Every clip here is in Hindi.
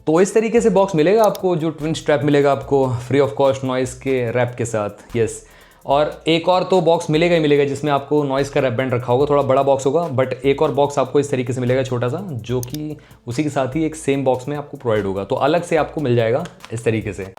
तो इस तरीके से बॉक्स मिलेगा आपको, जो ट्विन स्ट्रैप मिलेगा आपको फ्री ऑफ कॉस्ट नॉइस के रैप के साथ। यस, और एक और तो बॉक्स मिलेगा ही मिलेगा जिसमें आपको नॉइस का रैप बैंड रखा होगा, थोड़ा बड़ा बॉक्स होगा, बट एक और बॉक्स आपको इस तरीके से मिलेगा छोटा सा, जो कि उसी के साथ ही एक सेम बॉक्स में आपको प्रोवाइड होगा, तो अलग से आपको मिल जाएगा इस तरीके से।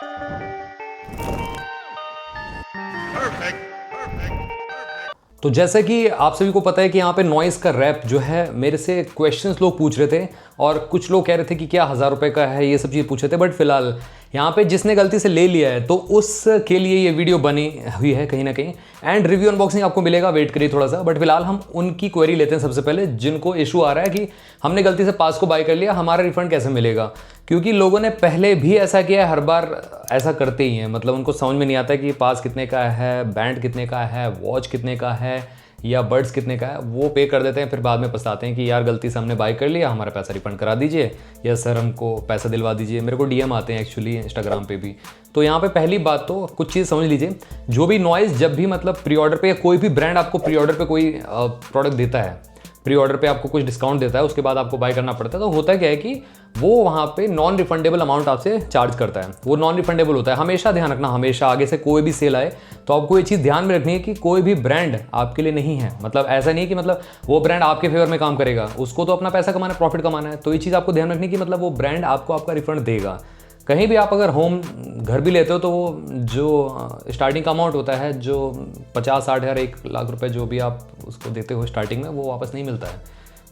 तो जैसे कि आप सभी को पता है कि यहाँ पे नॉइस का रैप जो है, मेरे से क्वेश्चंस लोग पूछ रहे थे और कुछ लोग कह रहे थे कि क्या 1000 रुपये का है, ये सब चीज़ पूछ रहे थे, बट फिलहाल यहाँ पे जिसने गलती से ले लिया है तो उसके लिए ये वीडियो बनी हुई है कहीं ना कहीं, एंड रिव्यू अनबॉक्सिंग आपको मिलेगा, वेट करिए थोड़ा सा। बट फिलहाल हम उनकी क्वेरी लेते हैं सबसे पहले, जिनको इशू आ रहा है कि हमने गलती से पास को बाय कर लिया, हमारा रिफंड कैसे मिलेगा। क्योंकि लोगों ने पहले भी ऐसा किया है, हर बार ऐसा करते ही हैं, मतलब उनको समझ में नहीं आता कि पास कितने का है, बैंड कितने का है, वॉच कितने का है या बर्ड्स कितने का है, वो पे कर देते हैं, फिर बाद में पछताते हैं कि यार गलती से हमने बाय कर लिया, हमारा पैसा रिफंड करा दीजिए, या सर हमको पैसा दिलवा दीजिए। मेरे को डीएम आते हैं एक्चुअली इंस्टाग्राम पे भी। तो यहाँ पे पहली बात तो कुछ चीज़ समझ लीजिए, जो भी नॉइस जब भी मतलब प्री ऑर्डर पे या कोई भी ब्रांड आपको प्री ऑर्डर पे कोई प्रोडक्ट देता है, प्री ऑर्डर पे आपको कुछ डिस्काउंट देता है, उसके बाद आपको बाय करना पड़ता है, तो होता क्या है कि वो वहाँ पे नॉन रिफंडेबल अमाउंट आपसे चार्ज करता है, वो नॉन रिफंडेबल होता है। हमेशा ध्यान रखना, हमेशा आगे से कोई भी सेल आए तो आपको ये चीज़ ध्यान में रखनी है कि कोई भी ब्रांड आपके लिए नहीं है, मतलब ऐसा नहीं है कि मतलब वो ब्रांड आपके फेवर में काम करेगा, उसको तो अपना पैसा कमाना है, प्रॉफिट कमाना है। तो ये चीज़ आपको ध्यान रखनी है कि मतलब वो ब्रांड आपको आपका रिफंड देगा। कहीं भी आप अगर होम घर भी लेते हो तो वो जो स्टार्टिंग का अमाउंट होता है, जो 50-60 हज़ार 1 लाख रुपए जो भी आप उसको देते हो स्टार्टिंग में, वो वापस नहीं मिलता है,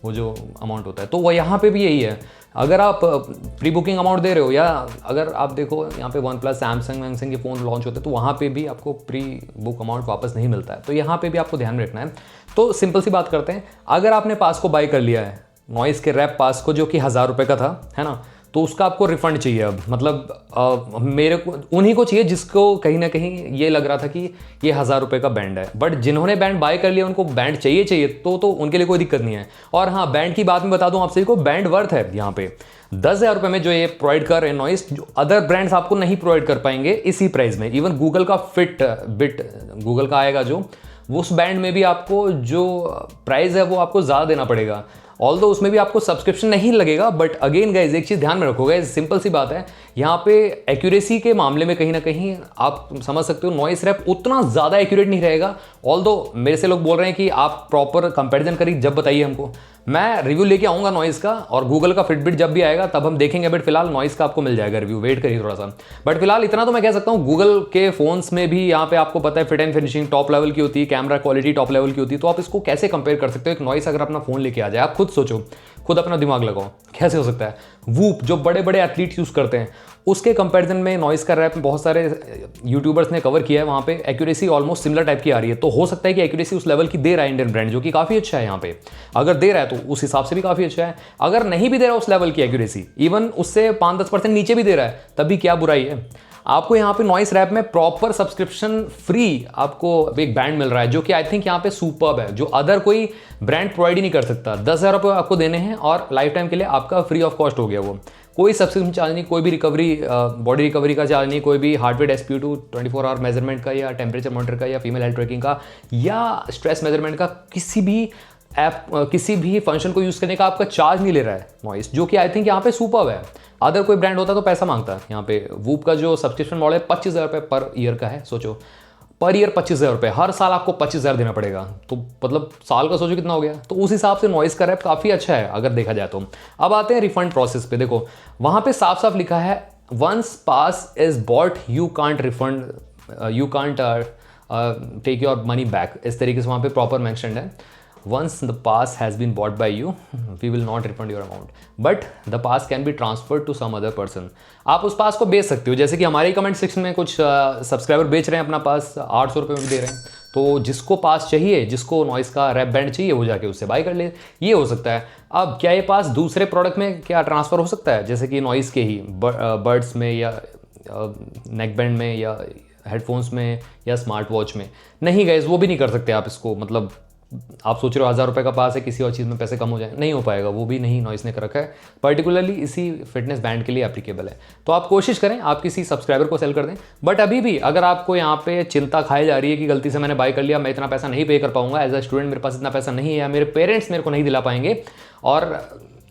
वो जो अमाउंट होता है। तो वह यहाँ पे भी यही है, अगर आप प्री बुकिंग अमाउंट दे रहे हो, या अगर आप देखो यहाँ पे वन प्लस सैमसंग के फ़ोन लॉन्च होते हैं तो वहाँ पे भी आपको प्री बुक अमाउंट वापस नहीं मिलता है, तो यहाँ पे भी आपको ध्यान में रखना है। तो सिंपल सी बात करते हैं, अगर आपने पास को बाय कर लिया है, नॉइस के रैप पास को, जो कि 1000 रुपये का था, है ना, तो उसका आपको रिफंड चाहिए अब। मतलब मेरे को उन्हीं को चाहिए जिसको कहीं ना कहीं ये लग रहा था कि ये 1000 रुपये का बैंड है, बट जिन्होंने बैंड बाय कर लिया उनको बैंड चाहिए तो उनके लिए कोई दिक्कत नहीं है। और हाँ, बैंड की बात मैं बता दूं आप सभी को, बैंड वर्थ है यहाँ पे 10,000 रुपये में जो ये प्रोवाइड कर रहे हैं नॉइस, जो अदर ब्रांड्स आपको नहीं प्रोवाइड कर पाएंगे इसी प्राइस में। इवन गूगल का फिट बिट गूगल का आएगा जो, उस बैंड में भी आपको जो प्राइस है वो आपको ज़्यादा देना पड़ेगा, ऑल्दो उसमें भी आपको सब्सक्रिप्शन नहीं लगेगा। बट अगेन गाइज, एक चीज़ ध्यान में रखोगे, सिंपल सी बात है, यहाँ पे एक्यूरेसी के मामले में कहीं ना कहीं आप समझ सकते हो नॉइस रैप उतना ज़्यादा एक्यूरेट नहीं रहेगा। ऑल्दो मेरे से लोग बोल रहे हैं कि आप प्रॉपर कंपैरिजन करिए, जब बताइए हमको, मैं रिव्यू लेके आऊँगा नॉइस का, और गूगल का फिटबिट जब भी आएगा तब हम देखेंगे। बट फिलहाल नॉइस का आपको मिल जाएगा रिव्यू, वेट करिए थोड़ा सा। बट फिलहाल इतना तो मैं कह सकता हूँ, गूगल के फोन्स में भी यहाँ पे आपको पता है fit and finishing top level की होती है, कैमरा क्वालिटी टॉप लेवल की होती है, तो आप इसको कैसे कंपेयर कर सकते हो। एक नॉइस अगर अपना फोन लेके आ जाए, आप खुद सोचो, खुद अपना दिमाग लगाओ, कैसे हो सकता है। वूप जो बड़े बड़े एथलीट यूज़ करते हैं, उसके कंपैरिजन में नॉइस का रैप बहुत सारे यूट्यूबर्स ने कवर किया है, वहाँ पे एक्यूरेसी ऑलमोस्ट सिमिलर टाइप की आ रही है। तो हो सकता है कि एक्यूरेसी उस लेवल की दे रहा है इंडियन ब्रांड, जो कि काफ़ी अच्छा है। यहाँ पे अगर दे रहा है तो उस हिसाब से भी काफ़ी अच्छा है, अगर नहीं भी दे रहा है उस लेवल की एक्यूरेसी, इवन उससे 5-10% नीचे भी दे रहा है, तब भी क्या बुराई है। आपको यहाँ पे नॉइस रैप में प्रॉपर सब्सक्रिप्शन फ्री आपको एक बैंड मिल रहा है, जो कि आई थिंक यहाँ पे सुपर्ब है, जो अदर कोई ब्रांड प्रोवाइड ही नहीं कर सकता। 10,000 रुपये आपको देने हैं और लाइफ टाइम के लिए आपका फ्री ऑफ कॉस्ट हो गया वो, कोई सब्सक्रिप्शन चार्ज नहीं, कोई भी रिकवरी बॉडी रिकवरी का चार्ज नहीं, कोई भी heart rate SpO2 24 our measurement का, या टेम्परेचर मॉनिटर का, या फीमेल हेल्थ ट्रैकिंग का, या स्ट्रेस मेजरमेंट का, किसी भी ऐप किसी भी फंक्शन को यूज़ करने का आपका चार्ज नहीं ले रहा है नॉइस, जो कि आई थिंक यहाँ पे सुपर्ब है। अदर कोई ब्रांड होता तो पैसा मांगता है। यहाँ पे वूप का जो सब्सक्रिप्शन मॉडल है 25,000 रुपये पर ईयर का है, सोचो पर ईयर 25,000 रुपये, हर साल आपको 25,000 देना पड़ेगा, तो मतलब साल का सोचो कितना हो गया। तो उस हिसाब से नॉइस का रैप काफ़ी अच्छा है अगर देखा जाए तो। अब आते हैं रिफंड प्रोसेस पे, देखो वहाँ पे साफ साफ लिखा है, once pass is bought you can't refund, you can't take your money back, इस तरीके से वहाँ पे प्रॉपर मैंशनड है। Once the pass has been bought by you, we will not refund your amount, but the pass can be transferred to some other person. आप उस पास को बेच सकते हो, जैसे कि हमारे कमेंट सेक्शन में कुछ सब्सक्राइबर बेच रहे हैं अपना पास 800 रुपये में भी दे रहे हैं, तो जिसको पास चाहिए, जिसको नॉइस का रैप बैंड चाहिए, वो जाके उससे बाय कर ले, ये हो सकता है। अब क्या ये पास दूसरे प्रोडक्ट में क्या ट्रांसफ़र हो सकता है, जैसे कि नॉइस के ही बर्ड्स में, या नेक बैंड में, या हेडफोन्स में, या स्मार्ट वॉच में? नहीं गाइस, वो भी नहीं कर सकते आप इसको। मतलब आप सोच रहे हो 1000 रुपये का पास है, किसी और चीज़ में पैसे कम हो जाए, नहीं हो पाएगा, वो भी नहीं नॉइस ने कर रखा है, पर्टिकुलरली इसी फिटनेस बैंड के लिए एप्लीकेबल है। तो आप कोशिश करें आप किसी सब्सक्राइबर को सेल कर दें। बट अभी भी अगर आपको यहाँ पे चिंता खाई जा रही है कि गलती से मैंने बाय कर लिया, मैं इतना पैसा नहीं पे कर पाऊंगा, एज अ स्टूडेंट मेरे पास इतना पैसा नहीं है, या मेरे पेरेंट्स मेरे को नहीं दिला पाएंगे, और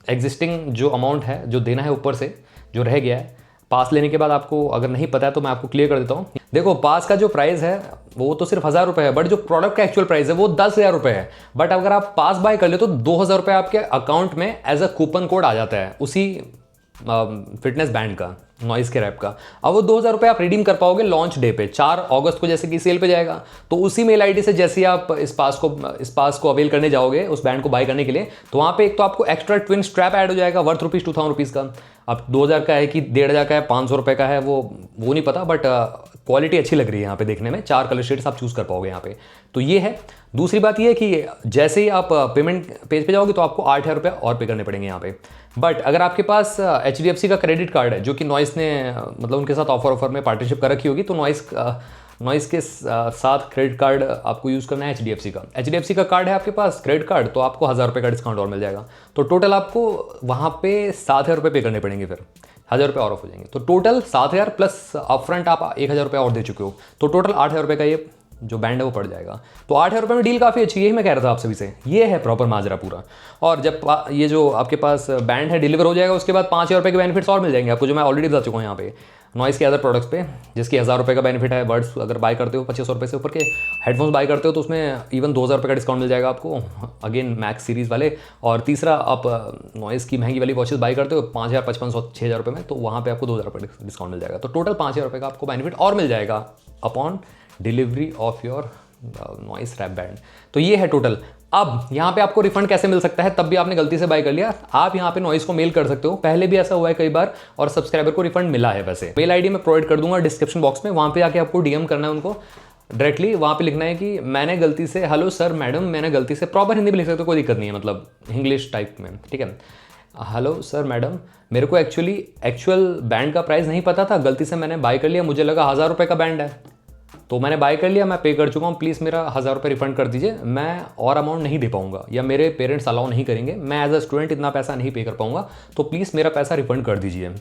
एग्जिस्टिंग जो अमाउंट है जो देना है ऊपर से जो रह गया है, पास लेने के बाद आपको अगर नहीं पता है तो मैं आपको क्लियर कर देता हूँ। देखो पास का जो प्राइस है वो तो सिर्फ 1000 रुपये है, बट जो प्रोडक्ट का एक्चुअल प्राइस है वो 10,000 रुपये है। बट अगर आप पास बाय कर ले तो 2000 रुपये आपके अकाउंट में एज अ कूपन कोड आ जाता है उसी फिटनेस बैंड का, नॉइस के रैप का। अब वो 2000 रुपये आप रिडीम कर पाओगे लॉन्च डे पे, 4 अगस्त को जैसे कि सेल पे जाएगा। तो उसी मेल आईडी से जैसे ही आप इस पास को अवेल करने जाओगे उस बैंड को बाय करने के लिए, तो वहाँ पे एक तो आपको एक्स्ट्रा ट्विन स्ट्रैप ऐड हो जाएगा वर्थ रुपीज़ 2000 रुपीज़ का। अब 2000 का है कि 1500 का है 500 रुपये का है वो नहीं पता, बट क्वालिटी अच्छी लग रही है यहाँ पे देखने में। 4 कलर शेड्स आप चूज़ कर पाओगे यहाँ पे, तो ये है। दूसरी बात ये है कि जैसे ही आप पेमेंट पेज पे जाओगे तो आपको 8000 रुपये और पे करने पड़ेंगे यहाँ पे। बट अगर आपके पास HDFC का क्रेडिट कार्ड है जो कि नॉइस ने मतलब उनके साथ ऑफर में पार्टनरशिप कर रखी होगी, तो नॉइस के साथ क्रेडिट कार्ड आपको यूज़ करना है HDFC का कार्ड है आपके पास क्रेडिट कार्ड, तो आपको 1000 रुपये का डिस्काउंट और मिल जाएगा। तो टोटल आपको वहाँ पे 7000 रुपये पे करने पड़ेंगे, फिर 1000 रुपये और ऑफ हो जाएंगे। तो टोटल 7000 प्लस अपफ्रंट आप 1000 रुपये और दे चुके हो, तो टोटल 8000 रुपये का ये जो बैंड है वो पड़ जाएगा। तो 8000 रुपये में डील काफ़ी अच्छी है, यही मैं कह रहा था आप सभी से। ये है प्रॉपर माजरा पूरा। और जब ये जो आपके पास बैंड है डिलीवर हो जाएगा उसके बाद 5000 रुपये के बेनिफिट्स और मिल जाएंगे आपको, जो मैं ऑलरेडी बता चुका हूँ यहाँ पे नॉइस के अदर प्रोडक्ट्स पे, जिसकी 1000 रुपये का बेनिफिट है। बर्ड्स अगर बाय करते हो 2500 रुपये से ऊपर के हेडफोन्स बाय करते हो तो उसमें इवन 2000 रुपये का डिस्काउंट मिल जाएगा आपको, अगेन मैक्स सीरीज़ वाले। और तीसरा आप नॉइस की महंगी वाली वॉचेस बाय करते हो 5000, 5500, 6000 रुपये में, तो वहाँ पे आपको 2000 रुपये डिस्काउंट मिल जाएगा। तो टोटल 5000 रुपये का आपको बेनिफिट और मिल जाएगा upon delivery of your Noise wrap band. तो ये है टोटल। अब यहाँ पे आपको रिफंड कैसे मिल सकता है, तब भी आपने गलती से बाय कर लिया, आप यहाँ पे नॉइस को मेल कर सकते हो। पहले भी ऐसा हुआ है कई बार और सब्सक्राइबर को रिफंड मिला है। वैसे मेल आईडी मैं प्रोवाइड कर दूंगा डिस्क्रिप्शन बॉक्स में, वहाँ पे आके आपको डीएम करना है उनको डायरेक्टली। वहाँ पे लिखना है कि मैंने गलती से, हेलो सर मैडम, मैंने गलती से, प्रॉपर हिंदी में लिख सकते हो, कोई दिक्कत नहीं है, मतलब इंग्लिश टाइप में, ठीक है। हेलो सर मैडम, मेरे को एक्चुअल बैंड का प्राइस नहीं पता था, गलती से मैंने बाय कर लिया, मुझे लगा 1000 रुपये का बैंड है, तो मैंने बाय कर लिया, मैं पे कर चुका हूँ, प्लीज़ मेरा 1000 रुपये रिफंड कर दीजिए, मैं और अमाउंट नहीं दे पाऊंगा या मेरे पेरेंट्स अलाउ नहीं करेंगे, मैं एज अ स्टूडेंट इतना पैसा नहीं पे कर पाऊंगा, तो प्लीज़ मेरा पैसा रिफंड कर दीजिए।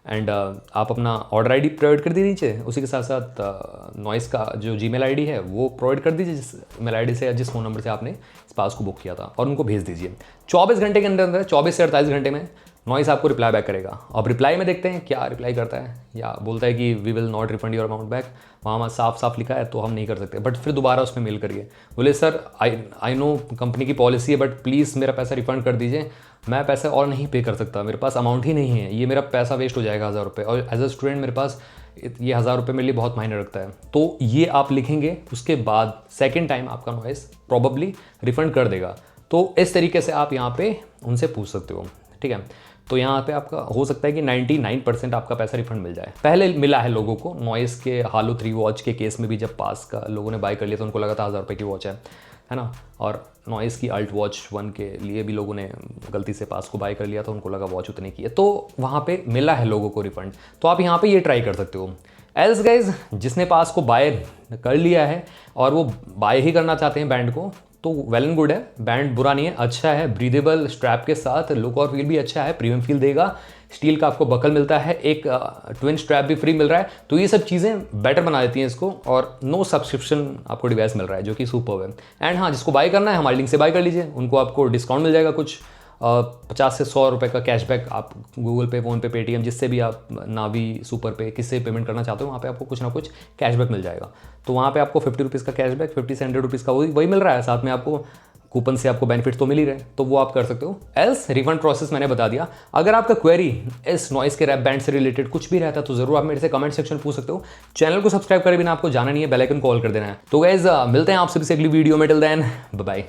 एंड आप अपना ऑर्डर आईडी प्रोवाइड कर दीजिए, उसी के साथ साथ नॉइस का जो जीमेल आईडी है वो प्रोवाइड कर दीजिए, जिस मेल आईडी से या जिस फ़ोन नंबर से आपने इस पास को बुक किया था, और उनको भेज दीजिए। 24 घंटे के अंदर 24 से 48 घंटे में नॉइस आपको रिप्लाई बैक करेगा। अब रिप्लाई में देखते हैं क्या रिप्लाई करता है, या बोलता है कि we will not refund your amount back, वहाँ साफ साफ लिखा है तो हम नहीं कर सकते। बट फिर दोबारा उसमें मेल करिए, बोले सर आई नो कंपनी की पॉलिसी है, बट प्लीज़ मेरा पैसा रिफंड कर दीजिए, मैं पैसा और नहीं पे कर सकता, मेरे पास अमाउंट ही नहीं है, ये मेरा पैसा वेस्ट हो जाएगा 1000 रुपये, और एज अ स्टूडेंट मेरे पास ये 1000 रुपये मेरे लिए बहुत मायने रखता है। तो ये आप लिखेंगे, उसके बाद सेकेंड टाइम आपका नॉइस प्रॉबली रिफंड कर देगा। तो इस तरीके से आप यहाँ पे उनसे पूछ सकते हो, ठीक है। तो यहाँ पे आपका हो सकता है कि 99% आपका पैसा रिफंड मिल जाए। पहले मिला है लोगों को, नॉइस के हालो 3 वॉच के केस में भी, जब पास का लोगों ने बाय कर लिया तो उनको लगा था 1000 रुपये की वॉच है ना। और नॉइस की अल्ट वॉच 1 के लिए भी लोगों ने गलती से पास को बाय कर लिया था, उनको लगा वॉच उतने की है, तो वहाँ पे मिला है लोगों को रिफंड। तो आप यहाँ पे ये ट्राई कर सकते हो। एल्स गाइज, जिसने पास को बाय कर लिया है और वो बाय ही करना चाहते हैं बैंड को, तो वेल एंड गुड है, बैंड बुरा नहीं है, अच्छा है, ब्रीदेबल स्ट्रैप के साथ, लुक और फील भी अच्छा है, प्रीमियम फील देगा, स्टील का आपको बकल मिलता है, एक ट्विन स्ट्रैप भी फ्री मिल रहा है, तो ये सब चीज़ें बेटर बना देती हैं इसको। और नो सब्सक्रिप्शन आपको डिवाइस मिल रहा है जो कि सुपर्ब है। एंड हाँ, जिसको बाय करना है हमारे लिंक से बाय कर लीजिए, उनको आपको डिस्काउंट मिल जाएगा कुछ 50 से 100 रुपये का कैशबैक। आप गूगल पे, फ़ोन पे, पेटीएम, जिससे भी आप नावी, सुपर पे, किससे पेमेंट करना चाहते हो, वहाँ पे आपको कुछ ना कुछ कैशबैक मिल जाएगा। तो वहाँ पे आपको 50 रुपीज़ का कैशबैक, 50 से 100 रुपीज़ का वही मिल रहा है, साथ में आपको कूपन से आपको बेनिफिट तो मिल ही रहे, तो वो आप कर सकते हो। एल्स रिफंड प्रोसेस मैंने बता दिया। अगर आपका क्वेरी इस नॉइस के रैप बैंड से रिलेटेड कुछ भी रहता है तो ज़रूर आप मेरे से कमेंट सेक्शन पूछ सकते हो। चैनल को सब्सक्राइब करे बिना आपको जाना नहीं है, बेल आइकन कॉल कर देना है। तो गाइस मिलते हैं आप सभी से अगली वीडियो में, टिल देन बाय बाय।